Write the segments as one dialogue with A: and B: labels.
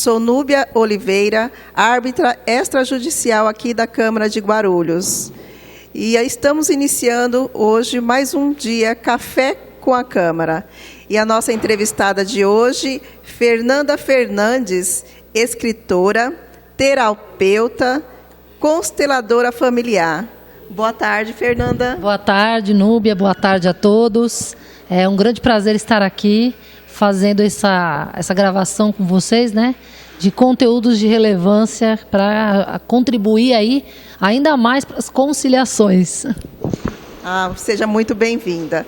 A: Sou Núbia Oliveira, árbitra extrajudicial aqui da Câmara de Guarulhos. E estamos iniciando hoje mais um dia Café com a Câmara. E a nossa entrevistada de hoje, Fernanda Fernandes, escritora, terapeuta, consteladora familiar. Boa tarde, Fernanda.
B: Boa tarde, Núbia. Boa tarde a todos. É um grande prazer estar aqui fazendo essa gravação com vocês, né? De conteúdos de relevância para contribuir aí ainda mais para as conciliações.
A: Seja muito bem-vinda.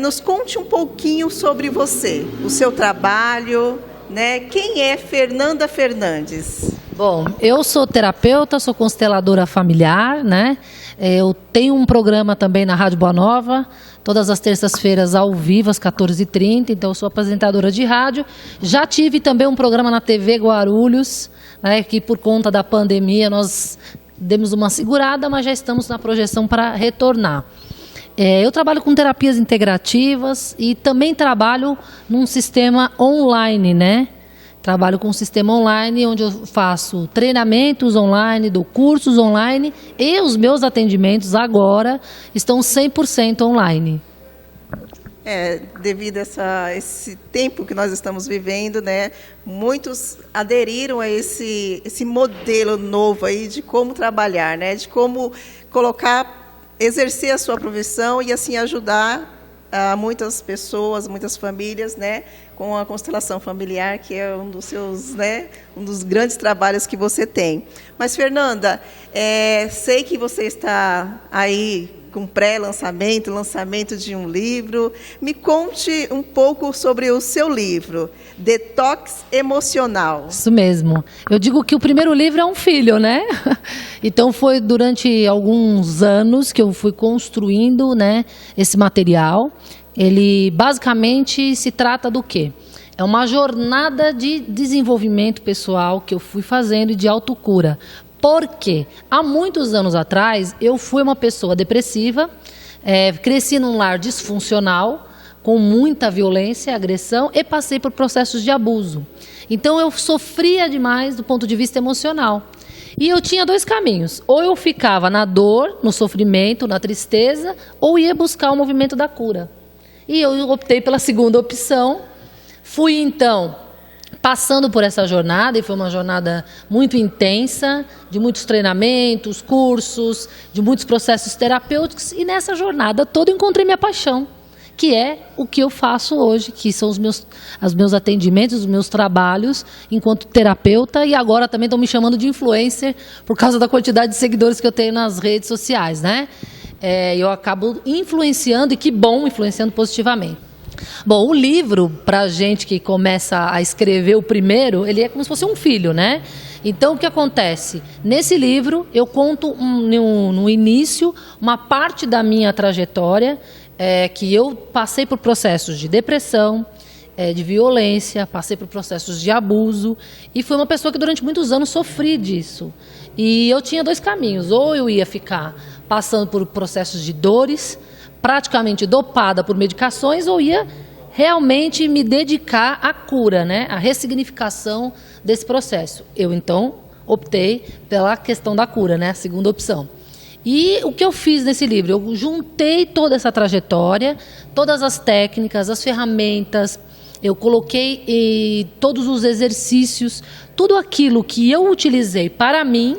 A: Nos conte um pouquinho sobre você, o seu trabalho, né? Quem é Fernanda Fernandes?
B: Bom, eu sou terapeuta, sou consteladora familiar, né? Eu tenho um programa também na Rádio Boa Nova, todas as terças-feiras ao vivo, às 14h30, então eu sou apresentadora de rádio. Já tive também um programa na TV Guarulhos, né, que por conta da pandemia nós demos uma segurada, mas já estamos na projeção para retornar. Eu trabalho com terapias integrativas e também trabalho num sistema online, né? Trabalho com um sistema online onde eu faço treinamentos online, dou cursos online e os meus atendimentos agora estão 100% online.
A: Devido a esse tempo que nós estamos vivendo, né, muitos aderiram a esse modelo novo aí de como trabalhar, né, de como exercer a sua profissão e assim ajudar muitas pessoas, muitas famílias, né, com a constelação familiar, que é um dos seus, né, um dos grandes trabalhos que você tem. Mas, Fernanda, sei que você está aí com lançamento de um livro. Me conte um pouco sobre o seu livro, Detox Emocional.
B: Isso mesmo. Eu digo que o primeiro livro é um filho, né? Então foi durante alguns anos que eu fui construindo, né, esse material. Ele basicamente se trata do quê? É uma jornada de desenvolvimento pessoal que eu fui fazendo de autocura. Porque há muitos anos atrás eu fui uma pessoa depressiva, cresci num lar disfuncional, com muita violência, agressão e passei por processos de abuso. Então eu sofria demais do ponto de vista emocional. E eu tinha dois caminhos, ou eu ficava na dor, no sofrimento, na tristeza, ou ia buscar o movimento da cura. E eu optei pela segunda opção, fui então passando por essa jornada, e foi uma jornada muito intensa, de muitos treinamentos, cursos, de muitos processos terapêuticos, e nessa jornada toda eu encontrei minha paixão, que é o que eu faço hoje, que são os meus atendimentos, os meus trabalhos enquanto terapeuta, e agora também estão me chamando de influencer por causa da quantidade de seguidores que eu tenho nas redes sociais, né? Eu acabo influenciando, e que bom, influenciando positivamente. Bom, o livro, para a gente que começa a escrever o primeiro, ele é como se fosse um filho, né? Então, o que acontece? Nesse livro, eu conto no início uma parte da minha trajetória, que eu passei por processos de depressão, de violência, passei por processos de abuso, e fui uma pessoa que durante muitos anos sofri disso. E eu tinha dois caminhos, ou eu ia ficar passando por processos de dores, praticamente dopada por medicações, ou ia realmente me dedicar à cura, né, à ressignificação desse processo. Eu, então, optei pela questão da cura, né, a segunda opção. E o que eu fiz nesse livro? Eu juntei toda essa trajetória, todas as técnicas, as ferramentas, eu coloquei todos os exercícios, tudo aquilo que eu utilizei para mim.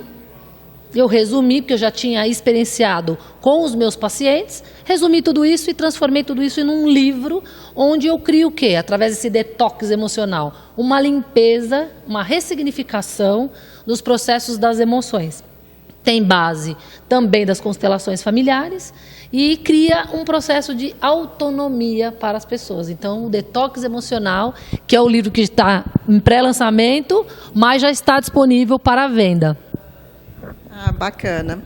B: Eu resumi, porque eu já tinha experienciado com os meus pacientes, resumi tudo isso e transformei tudo isso em um livro, onde eu crio o quê? Através desse detox emocional, uma limpeza, uma ressignificação dos processos das emoções. Tem base também das constelações familiares e cria um processo de autonomia para as pessoas. Então, o Detox Emocional, que é o livro que está em pré-lançamento, mas já está disponível para venda.
A: Bacana.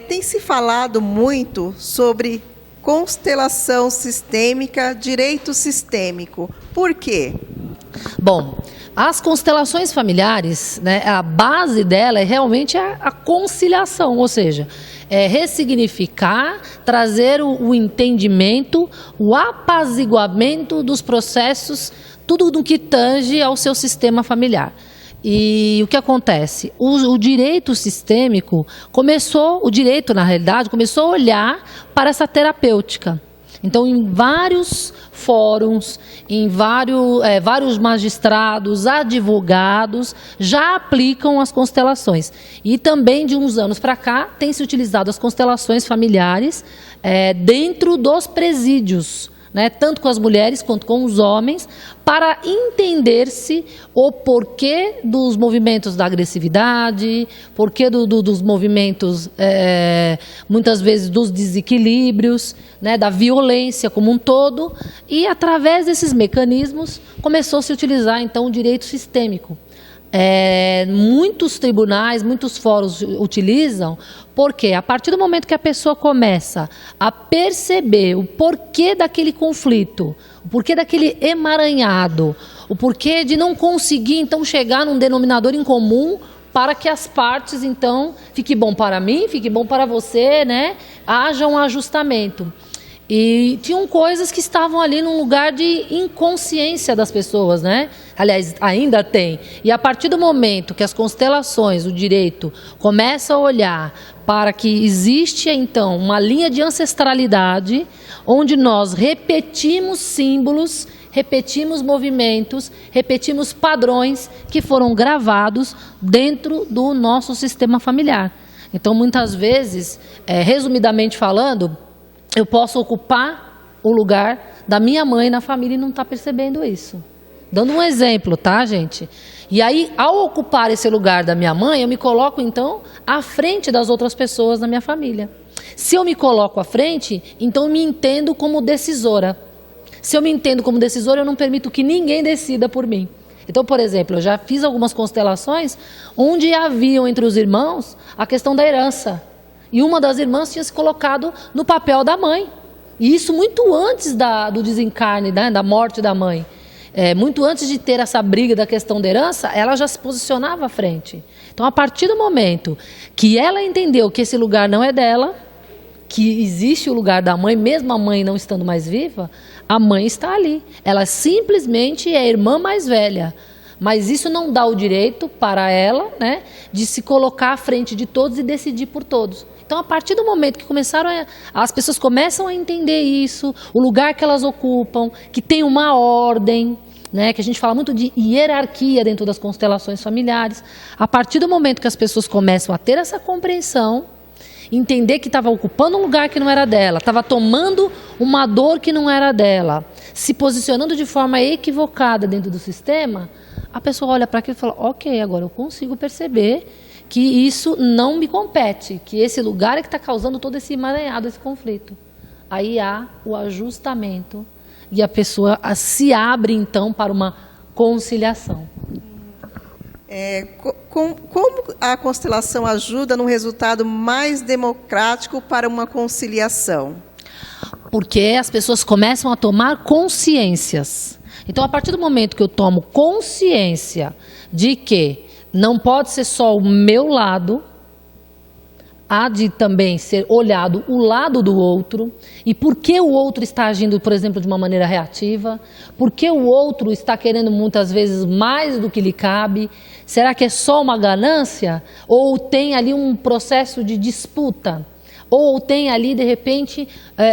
A: Tem se falado muito sobre constelação sistêmica, direito sistêmico. Por quê?
B: Bom, as constelações familiares, né, a base dela é realmente a conciliação, ou seja, ressignificar, trazer o entendimento, o apaziguamento dos processos, tudo no que tange ao seu sistema familiar. E o que acontece? O direito sistêmico o direito, na realidade, começou a olhar para essa terapêutica. Então, em vários fóruns, em vários magistrados, advogados, já aplicam as constelações. E também, de uns anos para cá, tem se utilizado as constelações familiares dentro dos presídios, né, tanto com as mulheres quanto com os homens, para entender-se o porquê dos movimentos da agressividade, porquê dos movimentos, muitas vezes, dos desequilíbrios, né, da violência como um todo, e através desses mecanismos começou a se utilizar, então, o direito sistêmico. Muitos tribunais, muitos fóruns utilizam, porque a partir do momento que a pessoa começa a perceber o porquê daquele conflito, o porquê daquele emaranhado, o porquê de não conseguir então chegar num denominador em comum para que as partes então fique bom para mim, fique bom para você, né? Haja um ajustamento. E tinham coisas que estavam ali num lugar de inconsciência das pessoas, né? Aliás, ainda tem. E a partir do momento que as constelações, o direito, começa a olhar para que existe, então, uma linha de ancestralidade, onde nós repetimos símbolos, repetimos movimentos, repetimos padrões que foram gravados dentro do nosso sistema familiar. Então, muitas vezes, resumidamente falando, eu posso ocupar o lugar da minha mãe na família e não estar percebendo isso. Dando um exemplo, tá, gente? E aí, ao ocupar esse lugar da minha mãe, eu me coloco, então, à frente das outras pessoas da minha família. Se eu me coloco à frente, então eu me entendo como decisora. Se eu me entendo como decisora, eu não permito que ninguém decida por mim. Então, por exemplo, eu já fiz algumas constelações onde haviam entre os irmãos a questão da herança. E uma das irmãs tinha se colocado no papel da mãe. E isso muito antes do desencarne, né, da morte da mãe. Muito antes de ter essa briga da questão da herança, ela já se posicionava à frente. Então, a partir do momento que ela entendeu que esse lugar não é dela, que existe o lugar da mãe, mesmo a mãe não estando mais viva, a mãe está ali. Ela simplesmente é a irmã mais velha. Mas isso não dá o direito para ela, né, de se colocar à frente de todos e decidir por todos. Então, a partir do momento que as pessoas começam a entender isso, o lugar que elas ocupam, que tem uma ordem, né, que a gente fala muito de hierarquia dentro das constelações familiares, a partir do momento que as pessoas começam a ter essa compreensão, entender que estava ocupando um lugar que não era dela, estava tomando uma dor que não era dela, se posicionando de forma equivocada dentro do sistema, a pessoa olha para aquilo e fala, ok, agora eu consigo perceber que isso não me compete, que esse lugar é que está causando todo esse emaranhado, esse conflito. Aí há o ajustamento e a pessoa se abre, então, para uma conciliação.
A: Como a constelação ajuda num resultado mais democrático para uma conciliação?
B: Porque as pessoas começam a tomar consciências. Então, a partir do momento que eu tomo consciência de que não pode ser só o meu lado, há de também ser olhado o lado do outro, e por que o outro está agindo, por exemplo, de uma maneira reativa, por que o outro está querendo muitas vezes mais do que lhe cabe, será que é só uma ganância, ou tem ali um processo de disputa, ou tem ali, de repente,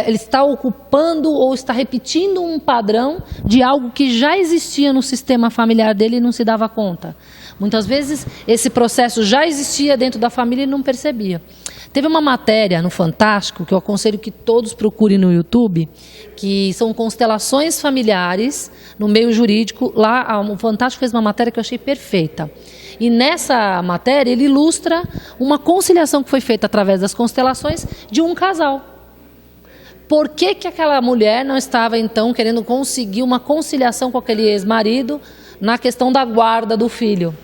B: ele está ocupando ou está repetindo um padrão de algo que já existia no sistema familiar dele e não se dava conta. Muitas vezes esse processo já existia dentro da família e não percebia. Teve uma matéria no Fantástico, que eu aconselho que todos procurem no YouTube, que são constelações familiares no meio jurídico. Lá o Fantástico fez uma matéria que eu achei perfeita. E nessa matéria ele ilustra uma conciliação que foi feita através das constelações de um casal. Por que que aquela mulher não estava então querendo conseguir uma conciliação com aquele ex-marido na questão da guarda do filho?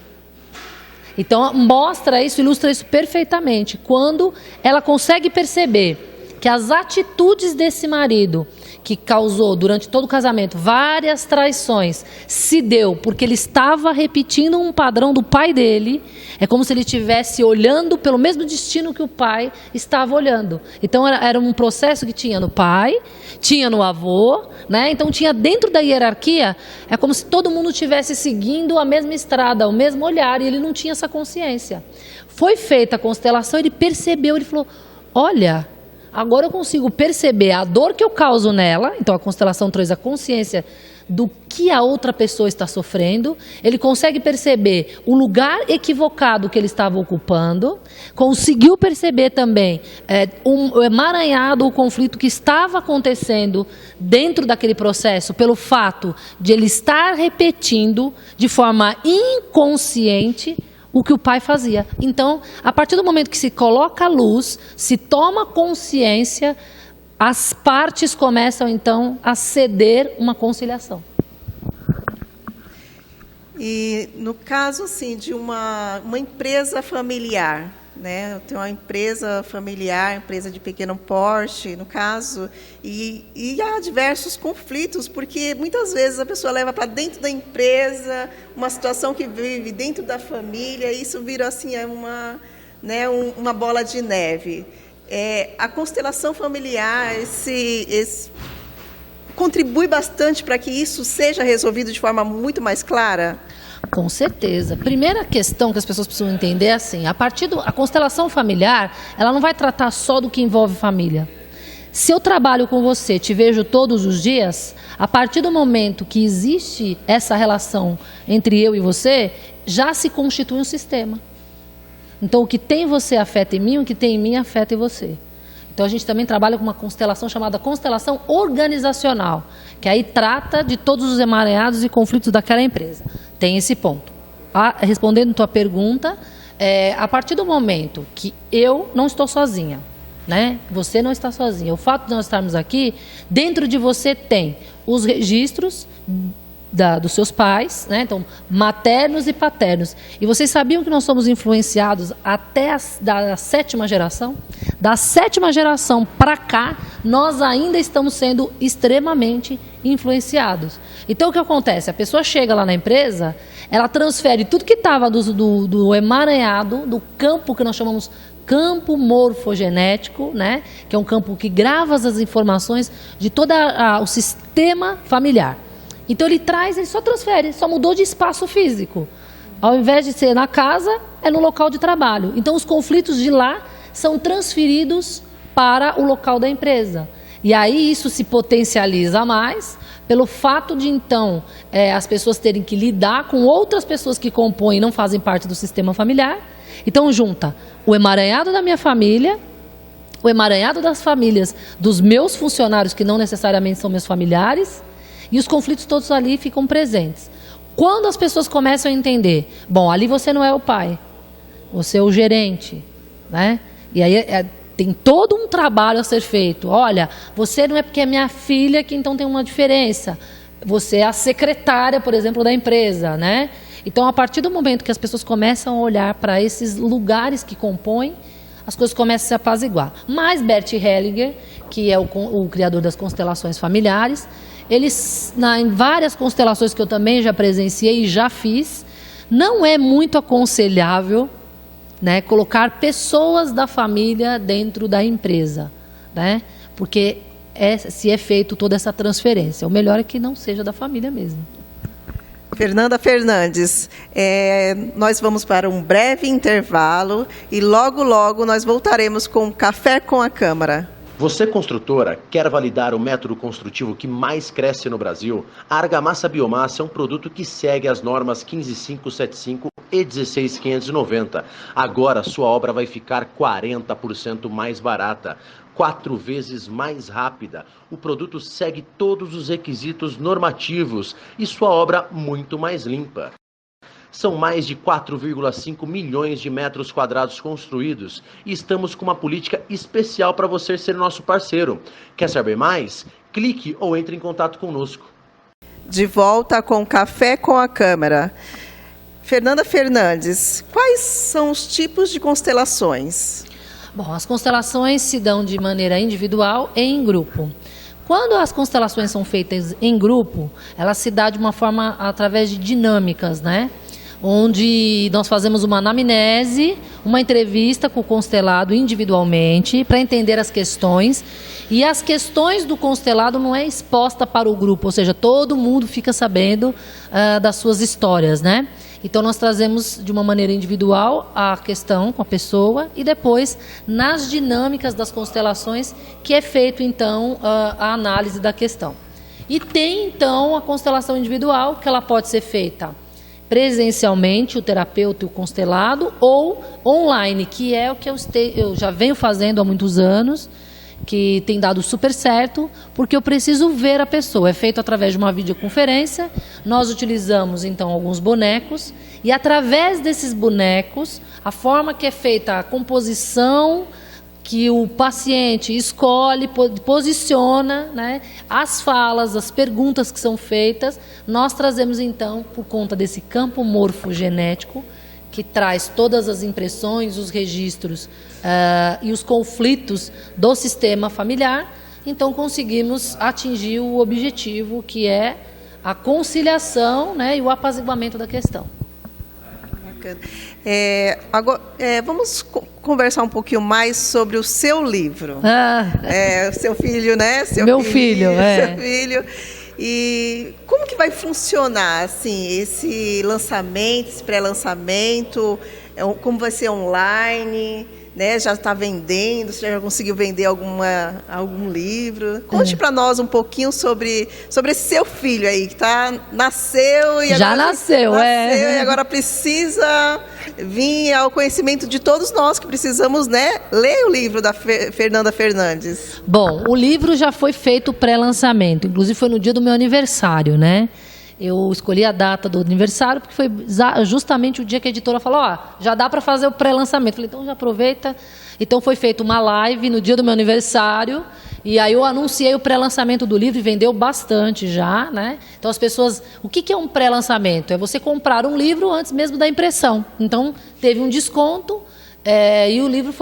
B: Então mostra isso, ilustra isso perfeitamente. Quando ela consegue perceber que as atitudes desse marido, que causou durante todo o casamento várias traições, se deu porque ele estava repetindo um padrão do pai dele. É como se ele estivesse olhando pelo mesmo destino que o pai estava olhando. Então era um processo que tinha no pai, tinha no avô, né? Então tinha dentro da hierarquia, é como se todo mundo estivesse seguindo a mesma estrada, o mesmo olhar, e ele não tinha essa consciência. Foi feita a constelação, ele percebeu, ele falou, olha, agora eu consigo perceber a dor que eu causo nela. Então a constelação traz a consciência do que a outra pessoa está sofrendo. Ele consegue perceber o lugar equivocado que ele estava ocupando. Conseguiu perceber também o emaranhado, o conflito que estava acontecendo dentro daquele processo, pelo fato de ele estar repetindo de forma inconsciente o que o pai fazia. Então, a partir do momento que se coloca a luz, se toma consciência, as partes começam, então, a ceder uma conciliação.
A: E no caso, assim, de uma empresa familiar, né? Eu tenho uma empresa familiar, empresa de pequeno porte, no caso, e há diversos conflitos, porque muitas vezes a pessoa leva para dentro da empresa uma situação que vive dentro da família, e isso vira assim, uma bola de neve. A constelação familiar, contribui bastante para que isso seja resolvido de forma muito mais clara?
B: Com certeza. Primeira questão que as pessoas precisam entender é assim, a constelação familiar, ela não vai tratar só do que envolve família. Se eu trabalho com você, te vejo todos os dias, a partir do momento que existe essa relação entre eu e você, já se constitui um sistema. Então, o que tem em você afeta em mim, o que tem em mim afeta em você. Então, a gente também trabalha com uma constelação chamada constelação organizacional, que aí trata de todos os emaranhados e conflitos daquela empresa. Tem esse ponto. Respondendo a tua pergunta, a partir do momento que eu não estou sozinha, né? Você não está sozinha. O fato de nós estarmos aqui, dentro de você tem os registros dos seus pais, né? Então, maternos e paternos. E vocês sabiam que nós somos influenciados até da 7ª geração? Da 7ª geração para cá, nós ainda estamos sendo extremamente influenciados. Então, o que acontece? A pessoa chega lá na empresa, ela transfere tudo que estava do emaranhado, do campo que nós chamamos campo morfogenético, né? Que é um campo que grava as informações de todo o sistema familiar. Então ele só transfere, só mudou de espaço físico. Ao invés de ser na casa, é no local de trabalho. Então os conflitos de lá são transferidos para o local da empresa. E aí isso se potencializa mais pelo fato de então as pessoas terem que lidar com outras pessoas que compõem e não fazem parte do sistema familiar. Então junta o emaranhado da minha família, o emaranhado das famílias dos meus funcionários, que não necessariamente são meus familiares, e os conflitos todos ali ficam presentes. Quando as pessoas começam a entender, bom, ali você não é o pai, você é o gerente, né? E aí tem todo um trabalho a ser feito. Olha, você não é porque é minha filha que então tem uma diferença. Você é a secretária, por exemplo, da empresa, né? Então, a partir do momento que as pessoas começam a olhar para esses lugares que compõem, as coisas começam a se apaziguar. Mas Bert Hellinger, que é o criador das constelações familiares, eles, em várias constelações que eu também já presenciei e já fiz, não é muito aconselhável, né, colocar pessoas da família dentro da empresa, né, porque se é feito toda essa transferência. O melhor é que não seja da família mesmo.
A: Fernanda Fernandes, nós vamos para um breve intervalo e logo, logo nós voltaremos com Café com a Câmara.
C: Você, construtora, quer validar o método construtivo que mais cresce no Brasil? A Argamassa Biomassa é um produto que segue as normas 15575 e 16590. Agora, sua obra vai ficar 40% mais barata, 4 vezes mais rápida. O produto segue todos os requisitos normativos e sua obra muito mais limpa. São mais de 4,5 milhões de metros quadrados construídos e estamos com uma política especial para você ser nosso parceiro. Quer saber mais? Clique ou entre em contato conosco.
A: De volta com Café com a Câmara. Fernanda Fernandes, quais são os tipos de constelações?
B: Bom, as constelações se dão de maneira individual e em grupo. Quando as constelações são feitas em grupo, elas se dão de uma forma através de dinâmicas, né? Onde nós fazemos uma anamnese, uma entrevista com o constelado individualmente para entender as questões. E as questões do constelado não é exposta para o grupo, ou seja, todo mundo fica sabendo das suas histórias, né? Então, nós trazemos de uma maneira individual a questão com a pessoa e depois, nas dinâmicas das constelações, que é feito, então, a análise da questão. E tem, então, a constelação individual, que ela pode ser feita presencialmente, o terapeuta e o constelado, ou online, que é o que eu já venho fazendo há muitos anos, que tem dado super certo, porque eu preciso ver a pessoa. É feito através de uma videoconferência, nós utilizamos então alguns bonecos, e através desses bonecos, a forma que é feita a composição, que o paciente escolhe, posiciona, né, as falas, as perguntas que são feitas, nós trazemos então, por conta desse campo morfogenético, que traz todas as impressões, os registros e os conflitos do sistema familiar, então conseguimos atingir o objetivo, que é a conciliação, né, e o apaziguamento da questão.
A: Bacana. Agora, vamos conversar um pouquinho mais sobre o seu livro. O seu filho, né?
B: Meu filho.
A: Seu filho. E como que vai funcionar assim, esse lançamento, esse pré-lançamento? Como vai ser online? Né? Já está vendendo? Você já conseguiu vender algum livro? Conte para nós um pouquinho sobre esse seu filho aí, que nasceu e
B: já
A: agora
B: nasceu,
A: e agora precisa vir ao conhecimento de todos nós que precisamos, né, ler o livro da Fernanda Fernandes.
B: Bom, o livro já foi feito pré-lançamento, inclusive foi no dia do meu aniversário, né? Eu escolhi a data do aniversário porque foi justamente o dia que a editora falou, já dá para fazer o pré-lançamento. Falei, então já aproveita. Então foi feita uma live no dia do meu aniversário e aí eu anunciei o pré-lançamento do livro e vendeu bastante já, né? Então as pessoas, o que é um pré-lançamento? É você comprar um livro antes mesmo da impressão. Então teve um desconto. E o livro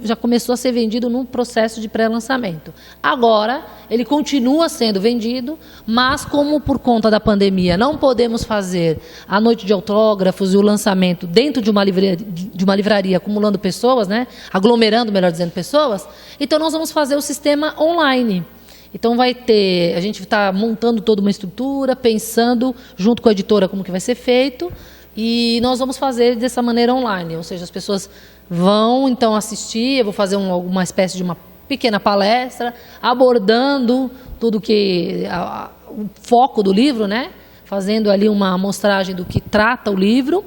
B: já começou a ser vendido num processo de pré-lançamento. Agora, ele continua sendo vendido, mas como por conta da pandemia não podemos fazer a noite de autógrafos e o lançamento dentro de uma livraria acumulando pessoas, né? Aglomerando, melhor dizendo, pessoas, então nós vamos fazer o sistema online. Então a gente está montando toda uma estrutura, pensando junto com a editora como que vai ser feito. E nós vamos fazer dessa maneira online, ou seja, as pessoas vão então assistir, eu vou fazer uma espécie de uma pequena palestra, abordando tudo o foco do livro, né? Fazendo ali uma amostragem do que trata o livro,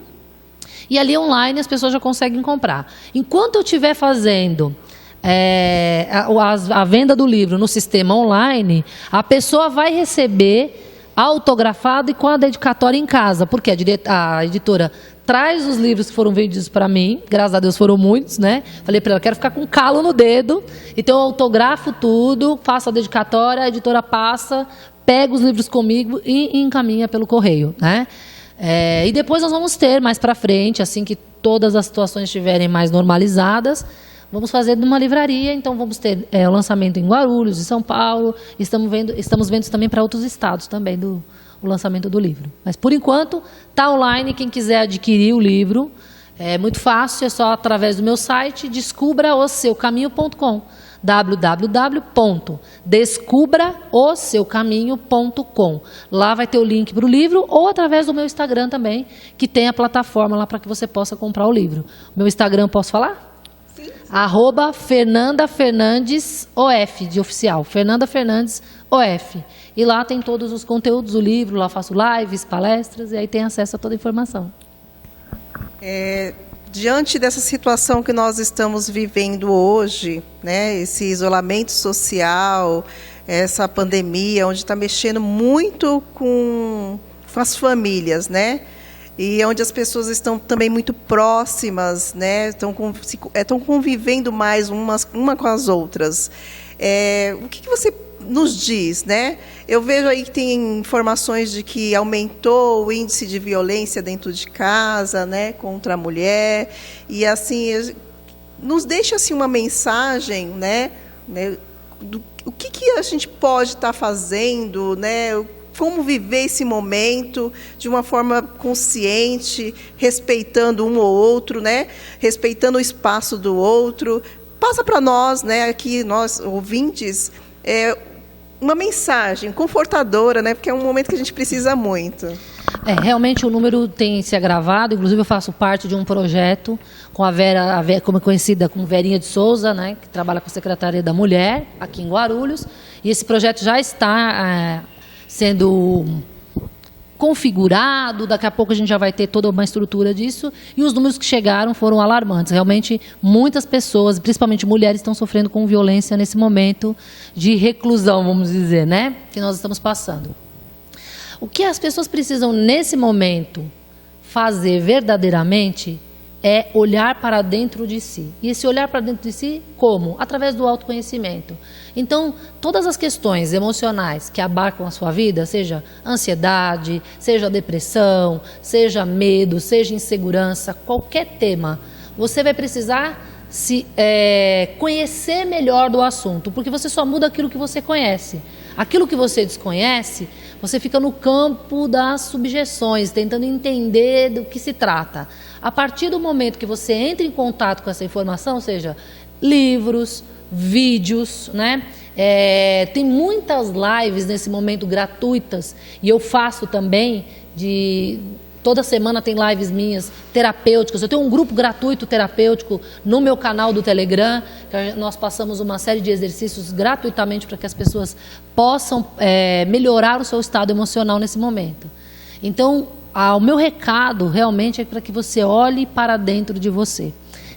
B: e ali online as pessoas já conseguem comprar. Enquanto eu estiver fazendo a venda do livro no sistema online, a pessoa vai receber autografado e com a dedicatória em casa, porque a editora traz os livros que foram vendidos para mim, graças a Deus foram muitos, né? Falei para ela, quero ficar com calo no dedo, então eu autografo tudo, faço a dedicatória, a editora passa, pega os livros comigo e encaminha pelo correio, né? E depois nós vamos ter mais para frente, assim que todas as situações estiverem mais normalizadas, vamos fazer numa livraria, então vamos ter o lançamento em Guarulhos, em São Paulo, estamos vendo também para outros estados também o lançamento do livro. Mas por enquanto está online, quem quiser adquirir o livro, é muito fácil, é só através do meu site, descubraoseucaminho.com, www.descubraoseucaminho.com. Lá vai ter o link para o livro ou através do meu Instagram também, que tem a plataforma lá para que você possa comprar o livro. O meu Instagram, posso falar? @Fernanda Fernandes OF, de oficial, Fernanda Fernandes OF. E lá tem todos os conteúdos do livro, lá faço lives, palestras, e aí tem acesso a toda a informação.
A: Diante dessa situação que nós estamos vivendo hoje, né, esse isolamento social, essa pandemia, onde está mexendo muito com as famílias, né? E onde as pessoas estão também muito próximas, né? Estão convivendo mais uma com as outras. O que você nos diz, né? Eu vejo aí que tem informações de que aumentou o índice de violência dentro de casa, né, contra a mulher. E assim, nos deixa assim uma mensagem, né, o que a gente pode estar fazendo, né, como viver esse momento de uma forma consciente, respeitando um ou outro, né, respeitando o espaço do outro. Passa para nós, né, aqui, nós ouvintes, uma mensagem confortadora, né, porque é um momento que a gente precisa muito.
B: Realmente o número tem se agravado, inclusive eu faço parte de um projeto com a Vera, como é conhecida como Verinha de Souza, né, que trabalha com a Secretaria da Mulher, aqui em Guarulhos, e esse projeto já está sendo configurado, daqui a pouco a gente já vai ter toda uma estrutura disso, e os números que chegaram foram alarmantes. Realmente, muitas pessoas, principalmente mulheres, estão sofrendo com violência nesse momento de reclusão, vamos dizer, né, que nós estamos passando. O que as pessoas precisam, nesse momento, fazer verdadeiramente é olhar para dentro de si. E esse olhar para dentro de si, como? Através do autoconhecimento. Então, todas as questões emocionais que abarcam a sua vida, seja ansiedade, seja depressão, seja medo, seja insegurança, qualquer tema, você vai precisar conhecer melhor do assunto, porque você só muda aquilo que você conhece. Aquilo que você desconhece, você fica no campo das subjeções, tentando entender do que se trata. A partir do momento que você entra em contato com essa informação, ou seja, livros, vídeos, né? Tem muitas lives nesse momento gratuitas, e eu faço também toda semana tem lives minhas terapêuticas. Eu tenho um grupo gratuito terapêutico no meu canal do Telegram, que nós passamos uma série de exercícios gratuitamente para que as pessoas possam melhorar o seu estado emocional nesse momento. Então, o meu recado realmente é para que você olhe para dentro de você.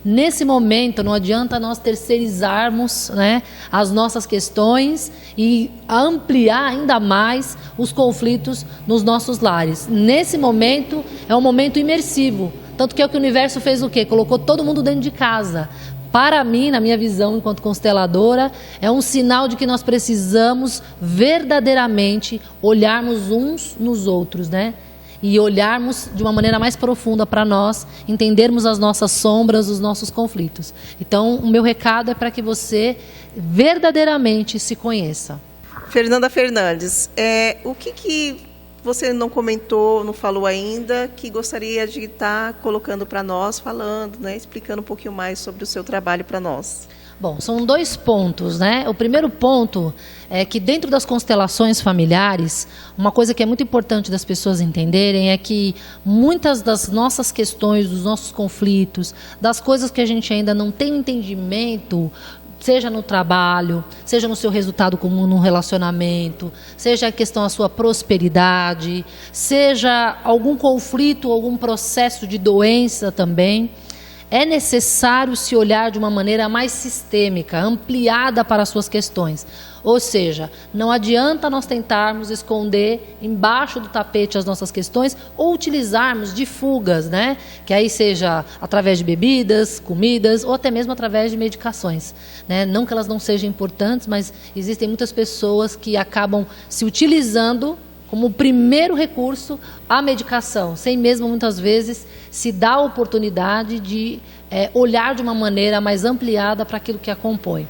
B: Nesse momento, não adianta nós terceirizarmos, né, as nossas questões e ampliar ainda mais os conflitos nos nossos lares. Nesse momento, é um momento imersivo. Tanto que é o que o universo fez o quê? Colocou todo mundo dentro de casa. Para mim, na minha visão enquanto consteladora, é um sinal de que nós precisamos verdadeiramente olharmos uns nos outros, né? E olharmos de uma maneira mais profunda para nós, entendermos as nossas sombras, os nossos conflitos. Então, o meu recado é para que você verdadeiramente se conheça.
A: Fernanda Fernandes, o que você não comentou, não falou ainda, que gostaria de estar colocando para nós, falando, né, explicando um pouquinho mais sobre o seu trabalho para nós?
B: Bom, são 2 pontos, né? O primeiro ponto é que dentro das constelações familiares, uma coisa que é muito importante das pessoas entenderem é que muitas das nossas questões, dos nossos conflitos, das coisas que a gente ainda não tem entendimento, seja no trabalho, seja no seu resultado comum no relacionamento, seja a questão da sua prosperidade, seja algum conflito, algum processo de doença também, é necessário se olhar de uma maneira mais sistêmica, ampliada para as suas questões. Ou seja, não adianta nós tentarmos esconder embaixo do tapete as nossas questões ou utilizarmos de fugas, né? Que aí seja através de bebidas, comidas ou até mesmo através de medicações, né? Não que elas não sejam importantes, mas existem muitas pessoas que acabam se utilizando como primeiro recurso a medicação, sem mesmo muitas vezes se dar a oportunidade de olhar de uma maneira mais ampliada para aquilo que a compõe.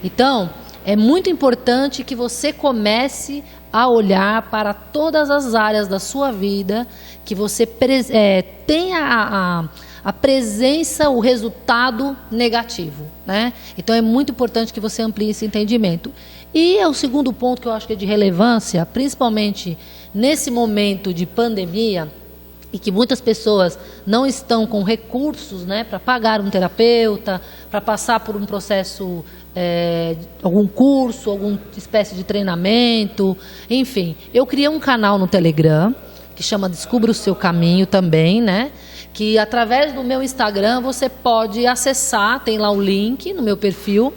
B: Então, é muito importante que você comece a olhar para todas as áreas da sua vida, que você tenha a presença, o resultado negativo, né? Então é muito importante que você amplie esse entendimento. E o segundo ponto que eu acho que é de relevância, principalmente nesse momento de pandemia, e que muitas pessoas não estão com recursos, né, para pagar um terapeuta, para passar por um processo, algum curso, alguma espécie de treinamento, enfim. Eu criei um canal no Telegram, que chama Descubra o Seu Caminho também, né? Que através do meu Instagram você pode acessar, tem lá o link no meu perfil,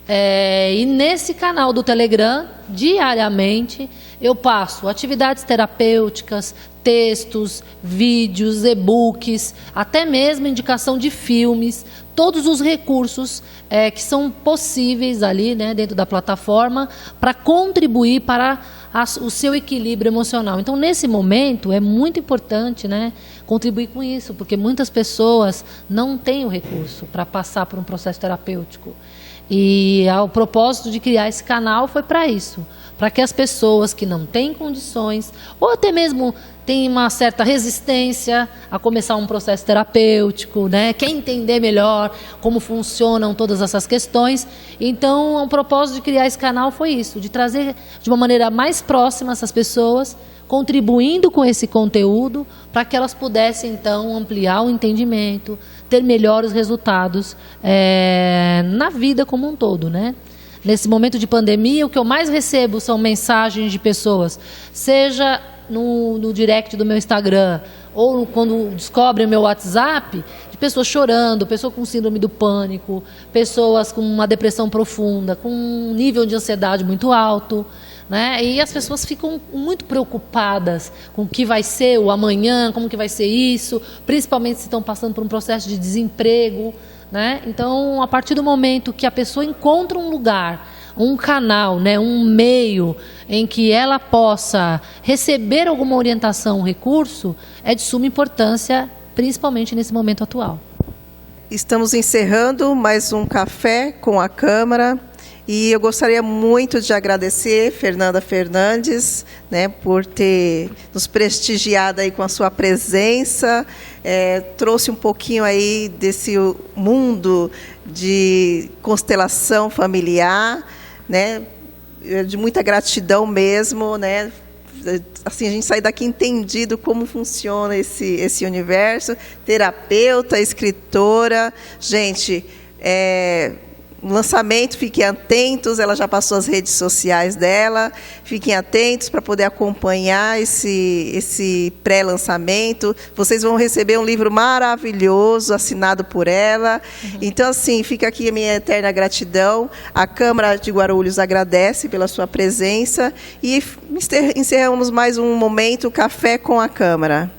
B: e nesse canal do Telegram, diariamente, eu passo atividades terapêuticas, textos, vídeos, e-books, até mesmo indicação de filmes, todos os recursos que são possíveis ali, né, dentro da plataforma, para contribuir para o seu equilíbrio emocional. Então, nesse momento, é muito importante, né, contribuir com isso, porque muitas pessoas não têm o recurso para passar por um processo terapêutico. E o propósito de criar esse canal foi para isso, para que as pessoas que não têm condições, ou até mesmo têm uma certa resistência a começar um processo terapêutico, né? Quer entender melhor como funcionam todas essas questões. Então, o propósito de criar esse canal foi isso, de trazer de uma maneira mais próxima essas pessoas, contribuindo com esse conteúdo, para que elas pudessem, então, ampliar o entendimento, ter melhores resultados na vida como um todo, né? Nesse momento de pandemia, o que eu mais recebo são mensagens de pessoas, seja no direct do meu Instagram, ou quando descobrem o meu WhatsApp, de pessoas chorando, pessoas com síndrome do pânico, pessoas com uma depressão profunda, com um nível de ansiedade muito alto, né? E as pessoas ficam muito preocupadas com o que vai ser o amanhã, como que vai ser isso, principalmente se estão passando por um processo de desemprego, né? Então, a partir do momento que a pessoa encontra um lugar, um canal, né, um meio em que ela possa receber alguma orientação, um recurso, é de suma importância, principalmente nesse momento atual.
A: Estamos encerrando mais um Café com a Câmara. E eu gostaria muito de agradecer Fernanda Fernandes, né, por ter nos prestigiado aí com a sua presença, trouxe um pouquinho aí desse mundo de constelação familiar, né, de muita gratidão mesmo, né, assim, a gente sai daqui entendido como funciona esse universo, terapeuta, escritora, gente, lançamento, fiquem atentos, ela já passou as redes sociais dela, fiquem atentos para poder acompanhar esse pré-lançamento. Vocês vão receber um livro maravilhoso, assinado por ela. Então, assim, fica aqui a minha eterna gratidão. A Câmara de Guarulhos agradece pela sua presença e encerramos mais um momento Café com a Câmara.